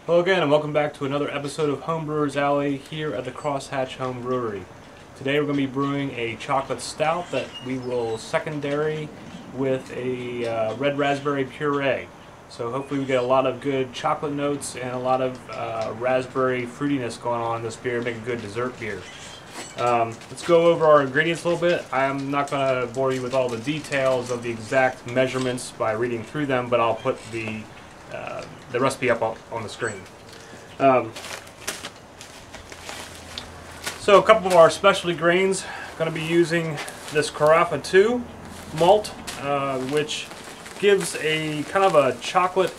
Hello again, and welcome back to another episode of Homebrewers Alley here at the Crosshatch Home Brewery. Today we're going to be brewing a chocolate stout that we will secondary with a red raspberry puree. So hopefully we get a lot of good chocolate notes and a lot of raspberry fruitiness going on in this beer, make a good dessert beer. Let's go over our ingredients a little bit. I'm not going to bore you with all the details of the exact measurements by reading through them, but I'll put the recipe up on the screen. So a couple of our specialty grains, going to be using this Carafa 2 malt, which gives a kind of a chocolate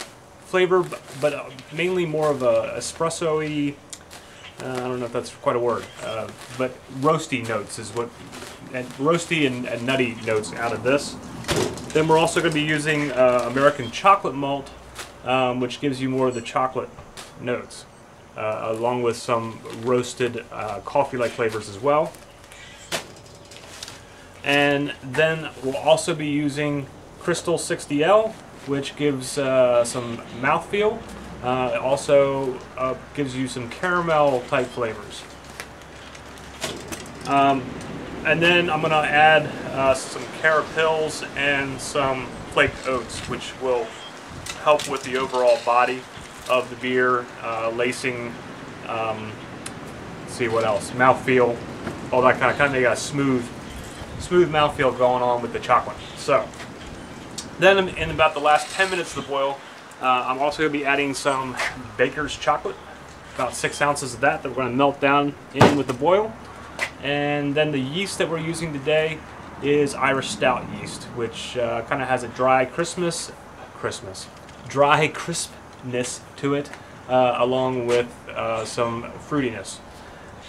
flavor, but mainly more of a espresso-y, I don't know if that's quite a word, but roasty notes is what, roasty and nutty notes out of this. Then we're also going to be using American chocolate malt, which gives you more of the chocolate notes, along with some roasted coffee-like flavors as well. And then we'll also be using Crystal 60L, which gives some mouthfeel. It also gives you some caramel-type flavors. And then I'm going to add some carapils and some flaked oats, which will help with the overall body of the beer, lacing, let's see what else, mouthfeel, all that kind of make a smooth mouthfeel going on with the chocolate. So then in about the last 10 minutes of the boil, I'm also going to be adding some baker's chocolate, about 6 ounces of that we're going to melt down in with the boil. And then the yeast that we're using today is Irish Stout yeast, which kind of has a dry crispness to it, along with some fruitiness.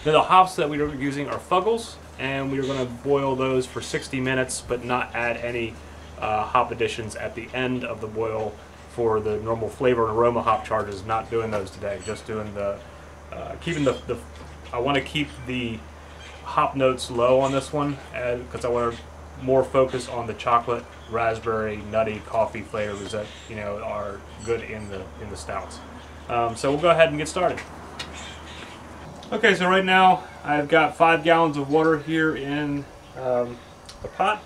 Then the hops that we are using are Fuggles, and we are going to boil those for 60 minutes, but not add any hop additions at the end of the boil for the normal flavor and aroma hop charges. Not doing those today, just doing the keeping the I want to keep the hop notes low on this one, because I want to more focus on the chocolate, raspberry, nutty coffee flavors that are good in the stouts. So we'll go ahead and get started. Okay, so right now I've got 5 gallons of water here in a pot,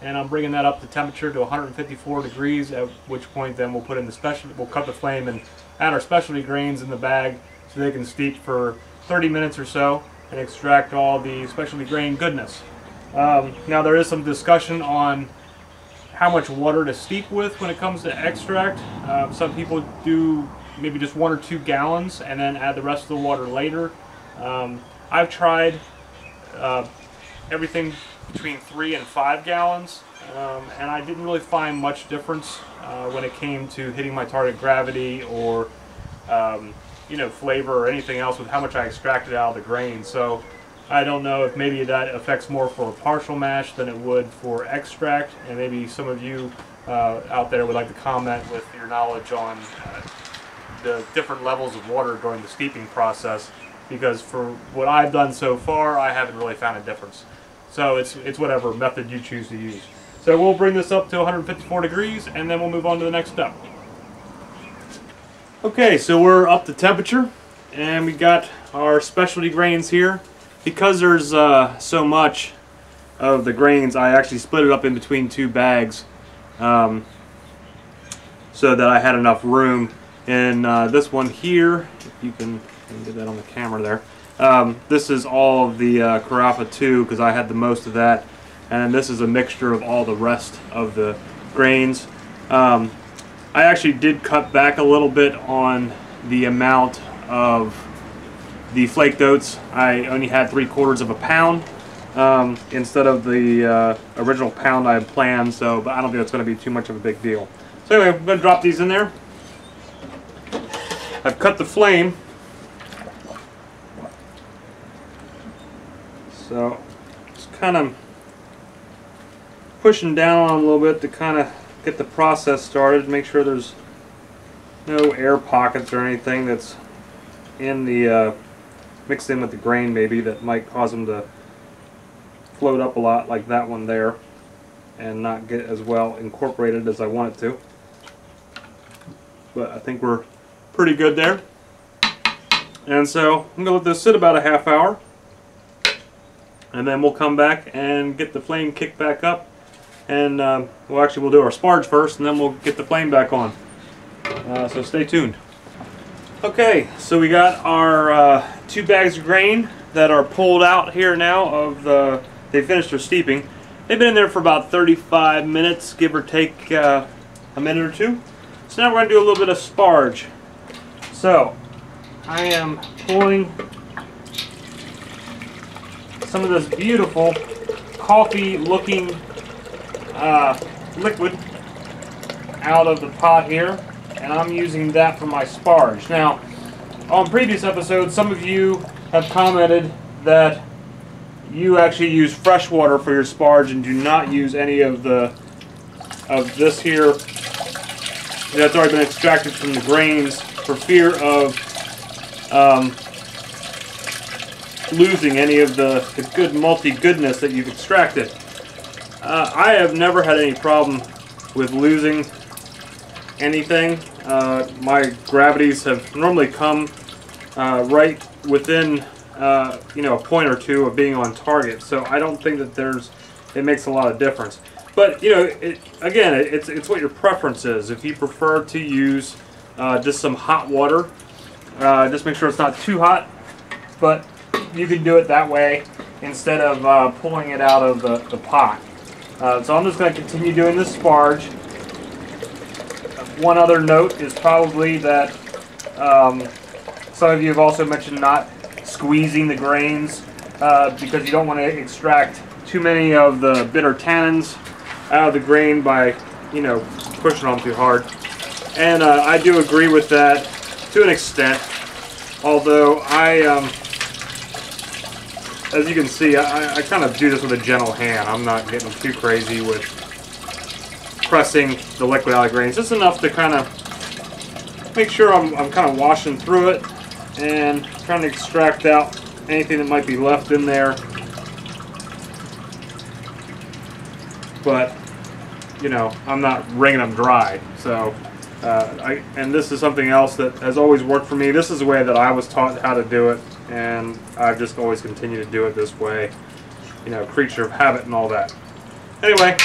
and I'm bringing that up to temperature to 154 degrees. At which point, then we'll put in we'll cut the flame and add our specialty grains in the bag so they can steep for 30 minutes or so and extract all the specialty grain goodness. Now there is some discussion on how much water to steep with when it comes to extract. Some people do maybe just 1 or 2 gallons and then add the rest of the water later. I've tried everything between 3 and 5 gallons, and I didn't really find much difference when it came to hitting my target gravity or flavor or anything else with how much I extracted out of the grain. So I don't know if maybe that affects more for partial mash than it would for extract, and maybe some of you out there would like to comment with your knowledge on the different levels of water during the steeping process, because for what I've done so far, I haven't really found a difference. So it's whatever method you choose to use. So we'll bring this up to 154 degrees, and then we'll move on to the next step. Okay, so we're up to temperature, and we got our specialty grains here. Because there's so much of the grains, I actually split it up in between 2 bags, so that I had enough room. In this one here, if you can get that on the camera there, this is all of the Carafa 2, because I had the most of that, and this is a mixture of all the rest of the grains. I actually did cut back a little bit on the amount of the flaked oats. I only had 3/4 of a pound instead of the original pound I had planned, but I don't think it's going to be too much of a big deal. So anyway, I'm going to drop these in there. I've cut the flame, so just kind of pushing down on a little bit to kind of get the process started, make sure there's no air pockets or anything that's in the mixed in with the grain, maybe that might cause them to float up a lot, like that one there, and not get as well incorporated as I want it to. But I think we're pretty good there. And so I'm going to let this sit about a half hour, and then we'll come back and get the flame kicked back up, and we'll do our sparge first, and then we'll get the flame back on. So stay tuned. Okay, so we got our 2 bags of grain that are pulled out here now. They finished their steeping. They've been in there for about 35 minutes, give or take a minute or two. So now we're going to do a little bit of sparge. So I am pulling some of this beautiful coffee-looking liquid out of the pot here, and I'm using that for my sparge. Now, on previous episodes, some of you have commented that you actually use fresh water for your sparge and do not use any of this here that's already been extracted from the grains for fear of losing any of the good malty goodness that you've extracted. I have never had any problem with losing anything. My gravities have normally come right within a point or two of being on target, so I don't think that it makes a lot of difference. But again, it's what your preference is. If you prefer to use just some hot water, just make sure it's not too hot, but you can do it that way instead of pulling it out of the pot. So I'm just going to continue doing this sparge. One other note is probably that some of you have also mentioned not squeezing the grains because you don't want to extract too many of the bitter tannins out of the grain by pushing them too hard. And I do agree with that to an extent, although as you can see, I kind of do this with a gentle hand. I'm not getting too crazy with pressing the liquid out of the grains. Just enough to kind of make sure I'm kind of washing through it and trying to extract out anything that might be left in there. But, I'm not wringing them dry. So, and this is something else that has always worked for me. This is the way that I was taught how to do it, and I've just always continued to do it this way. Creature of habit and all that. Anyway,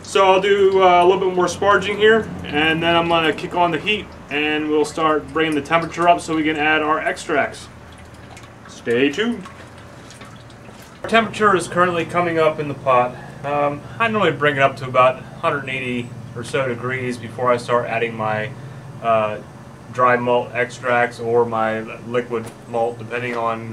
so I'll do a little bit more sparging here, and then I'm going to kick on the heat, and we'll start bringing the temperature up so we can add our extracts. Stay tuned. Our temperature is currently coming up in the pot. I normally bring it up to about 180 or so degrees before I start adding my dry malt extracts or my liquid malt, depending on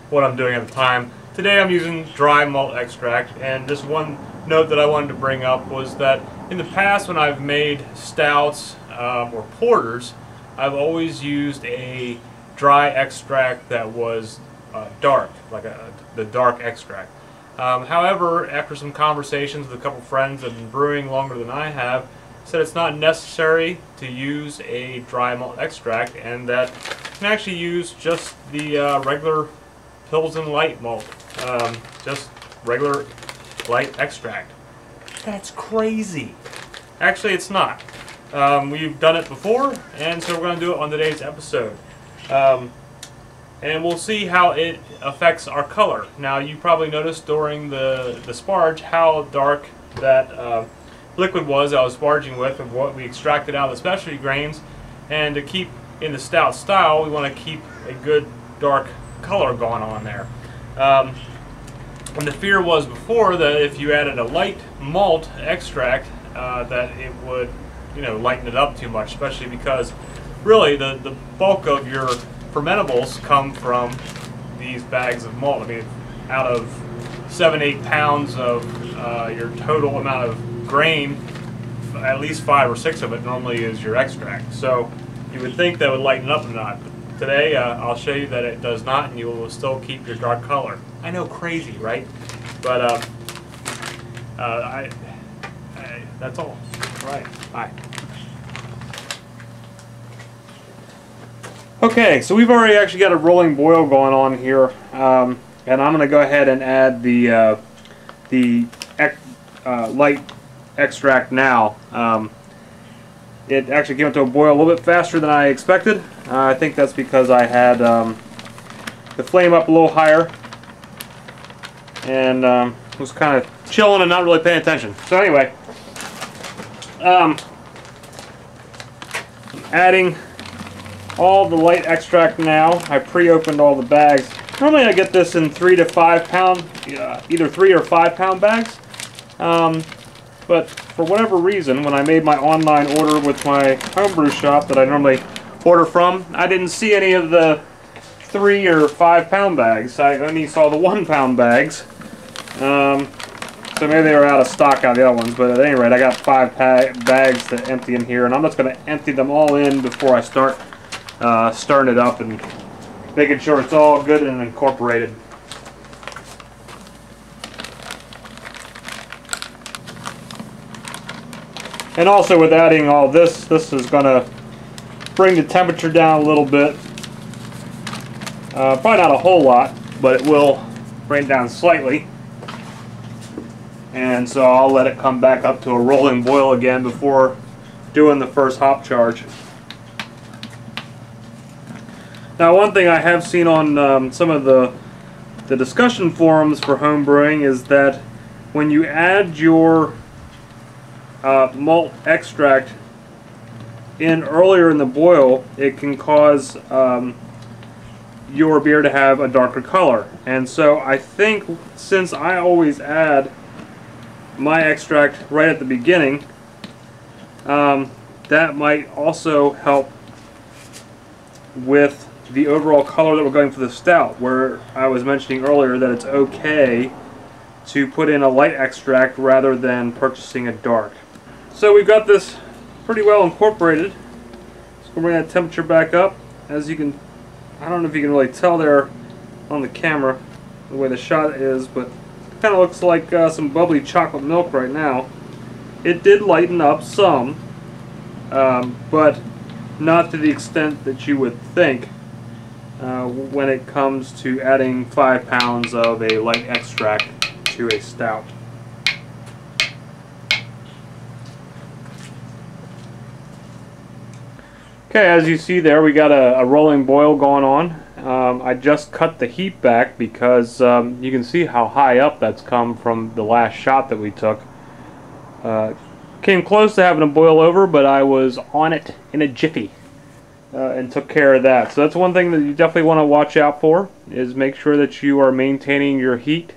what I'm doing at the time. Today I'm using dry malt extract, and just one note that I wanted to bring up was that in the past when I've made stouts or porters, I've always used a dry extract that was dark, like the dark extract. However, after some conversations with a couple friends that have been brewing longer than I have, said it's not necessary to use a dry malt extract, and that you can actually use just the regular Pilsen light malt, just regular light extract. That's crazy. Actually, it's not. We've done it before, and so we're going to do it on today's episode. And we'll see how it affects our color. Now, you probably noticed during the sparge how dark that liquid was I was sparging with, of what we extracted out of the specialty grains. And to keep in the stout style, we want to keep a good dark color going on there. And the fear was before that if you added a light malt extract, that it would, lighten it up too much, especially because really the bulk of your fermentables come from these bags of malt. I mean, out of 7-8 pounds of your total amount of grain, at least 5 or 6 of it normally is your extract. So you would think that would lighten it up or not. But today I'll show you that it does not, and you will still keep your dark color. I know, crazy, right? But that's all. All right, bye. Okay, so we've already actually got a rolling boil going on here, and I'm going to go ahead and add the light extract now. it actually came up to a boil a little bit faster than I expected. I think that's because I had the flame up a little higher and was kind of chilling and not really paying attention. So anyway, I'm adding all the light extract now. I pre-opened all the bags. Normally I get this in 3 to 5 pound, either 3 or 5 pound bags. But for whatever reason, when I made my online order with my homebrew shop that I normally order from, I didn't see any of the 3 or 5 pound bags. I only saw the 1 pound bags. So maybe they were out of stock on the other ones, but at any rate, I got 5 bags to empty in here, and I'm just going to empty them all in before I start stirring it up and making sure it's all good and incorporated. And also with adding all this, this is going to bring the temperature down a little bit. Probably not a whole lot, but it will bring it down slightly. And so I'll let it come back up to a rolling boil again before doing the first hop charge. Now, one thing I have seen on some of the discussion forums for home brewing is that when you add your malt extract in earlier in the boil, it can cause your beer to have a darker color. And so I think, since I always add my extract right at the beginning, that might also help with the overall color that we're going for the stout, where I was mentioning earlier that it's okay to put in a light extract rather than purchasing a dark. So we've got this pretty well incorporated. So we'll bring that temperature back up. As you can, I don't know if you can really tell there on the camera the way the shot is, but it kind of looks like some bubbly chocolate milk right now. It did lighten up some, but not to the extent that you would think when it comes to adding 5 pounds of a light extract to a stout. Okay, as you see there, we got a rolling boil going on. I just cut the heat back because you can see how high up that's come from the last shot that we took. Came close to having a boil over, but I was on it in a jiffy and took care of that. So that's one thing that you definitely want to watch out for, is make sure that you are maintaining your heat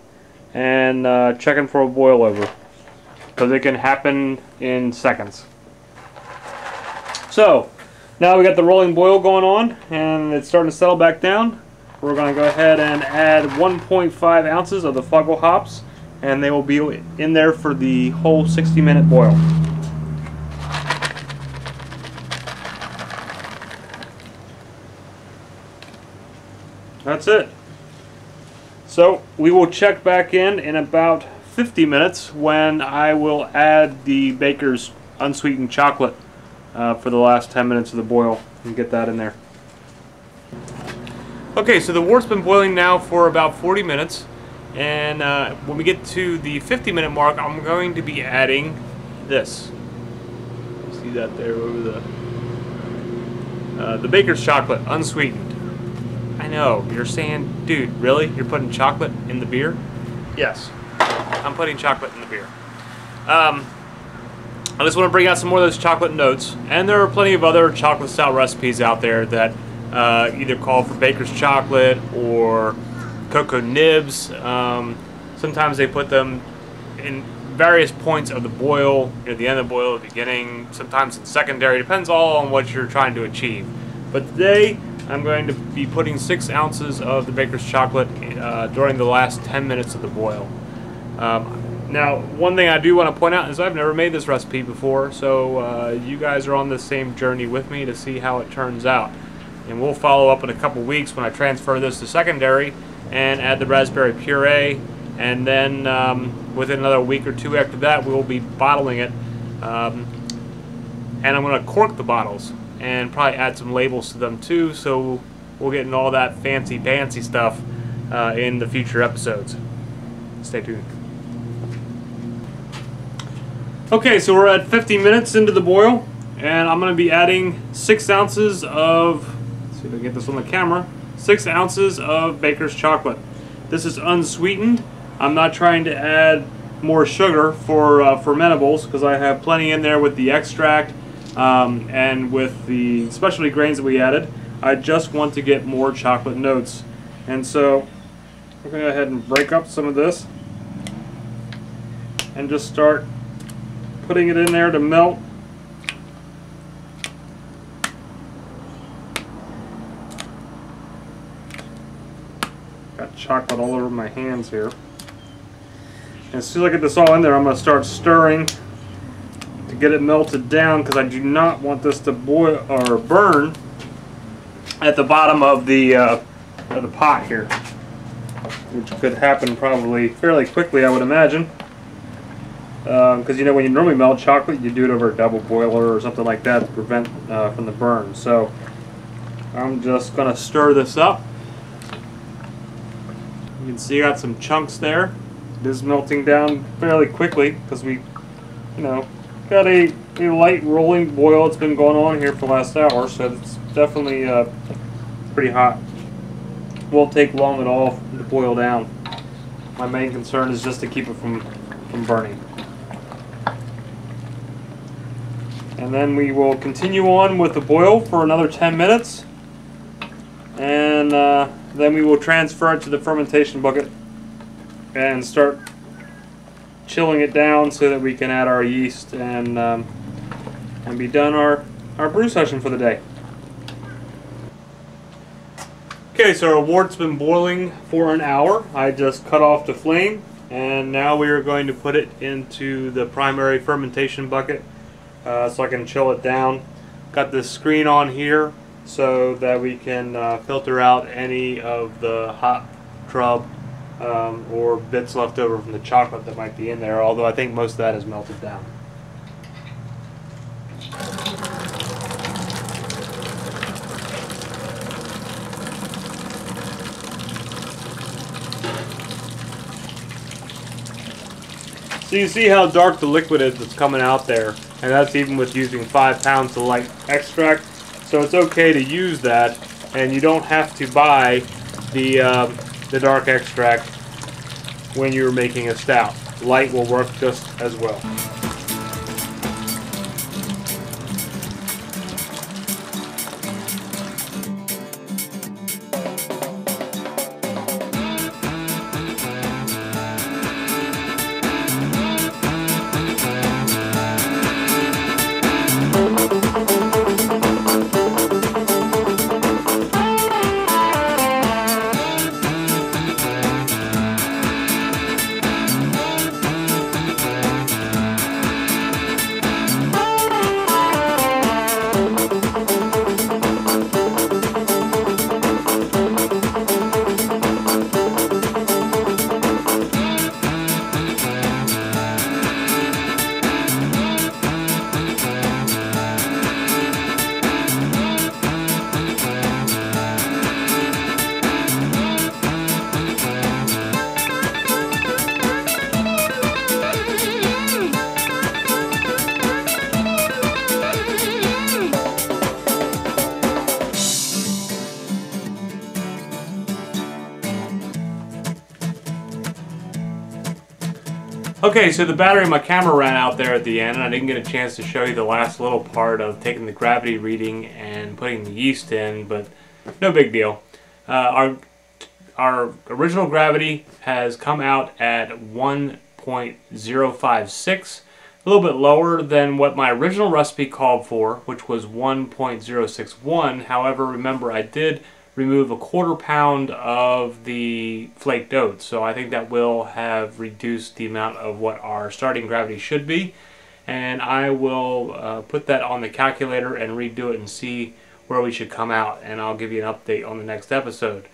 and checking for a boil over, because it can happen in seconds. So now we got the rolling boil going on and it's starting to settle back down. We're going to go ahead and add 1.5 ounces of the Fuggle hops, and they will be in there for the whole 60-minute boil. That's it. So we will check back in about 50 minutes when I will add the Baker's unsweetened chocolate for the last 10 minutes of the boil and get that in there. Okay, so the wort's been boiling now for about 40 minutes, and when we get to the 50-minute mark, I'm going to be adding this. See that there over the Baker's chocolate unsweetened. I know, you're saying, dude, really? You're putting chocolate in the beer? Yes, I'm putting chocolate in the beer. I just want to bring out some more of those chocolate notes, and there are plenty of other chocolate stout recipes out there that either call for Baker's chocolate or cocoa nibs. Sometimes they put them in various points of the boil, near the end of the boil, at the beginning, sometimes it's secondary. Depends all on what you're trying to achieve. But today I'm going to be putting 6 ounces of the Baker's chocolate during the last 10 minutes of the boil. Now, one thing I do want to point out is I've never made this recipe before, so you guys are on the same journey with me to see how it turns out. And we'll follow up in a couple weeks when I transfer this to secondary and add the raspberry puree, and then within another week or two after that we will be bottling it, and I'm going to cork the bottles and probably add some labels to them too, so we'll get into all that fancy stuff in the future episodes. Stay tuned. Okay, so we're at 50 minutes into the boil. And I'm going to be adding 6 ounces of, let's see if I can get this on the camera, 6 ounces of Baker's chocolate. This is unsweetened. I'm not trying to add more sugar for fermentables because I have plenty in there with the extract and with the specialty grains that we added. I just want to get more chocolate notes. And so I'm going to go ahead and break up some of this and just start putting it in there to melt. Got chocolate all over my hands here. And as soon as I get this all in there, I'm going to start stirring to get it melted down because I do not want this to boil or burn at the bottom of the pot here, which could happen probably fairly quickly, I would imagine. Because you know, when you normally melt chocolate, you do it over a double boiler or something like that to prevent from the burn. So I'm just going to stir this up. You can see I got some chunks there. It is melting down fairly quickly because we, got a light rolling boil. It's been going on here for the last hour, so it's definitely pretty hot. Won't take long at all to boil down. My main concern is just to keep it from burning. And then we will continue on with the boil for another 10 minutes. And then we will transfer it to the fermentation bucket and start chilling it down so that we can add our yeast and be done our brew session for the day. Okay, so our wort's been boiling for an hour. I just cut off the flame, and now we are going to put it into the primary fermentation bucket so I can chill it down. Got this screen on here so that we can filter out any of the hot trub or bits left over from the chocolate that might be in there, although I think most of that is melted down. So you see how dark the liquid is that's coming out there, and that's even with using 5 pounds of light extract. So it's okay to use that, and you don't have to buy the dark extract when you're making a stout. Light will work just as well. Okay, so the battery in my camera ran out there at the end, and I didn't get a chance to show you the last little part of taking the gravity reading and putting the yeast in, but no big deal. Our original gravity has come out at 1.056, a little bit lower than what my original recipe called for, which was 1.061. However, remember I did remove a 1/4 pound of the flaked oats, so I think that will have reduced the amount of what our starting gravity should be, and I will put that on the calculator and redo it and see where we should come out, and I'll give you an update on the next episode.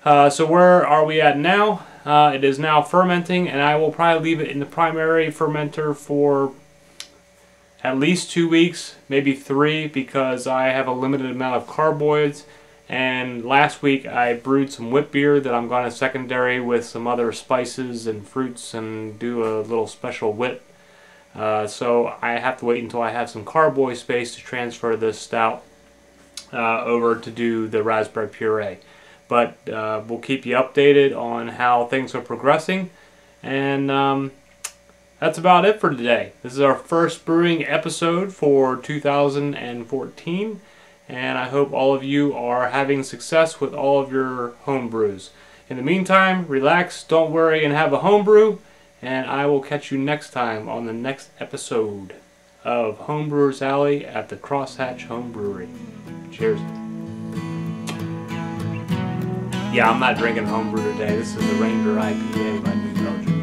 So where are we at now? It is now fermenting, and I will probably leave it in the primary fermenter for at least 2 weeks, maybe 3, because I have a limited amount of carboids. And last week I brewed some wheat beer that I'm going to secondary with some other spices and fruits and do a little special wit So I have to wait until I have some carboy space to transfer this stout over to do the raspberry puree. But we'll keep you updated on how things are progressing. And that's about it for today. This is our first brewing episode for 2014. And I hope all of you are having success with all of your home brews. In the meantime, relax, don't worry, and have a home brew. And I will catch you next time on the next episode of Homebrewers Alley at the Crosshatch Home Brewery. Cheers. Yeah, I'm not drinking homebrew today. This is the Ranger IPA by New Belgium.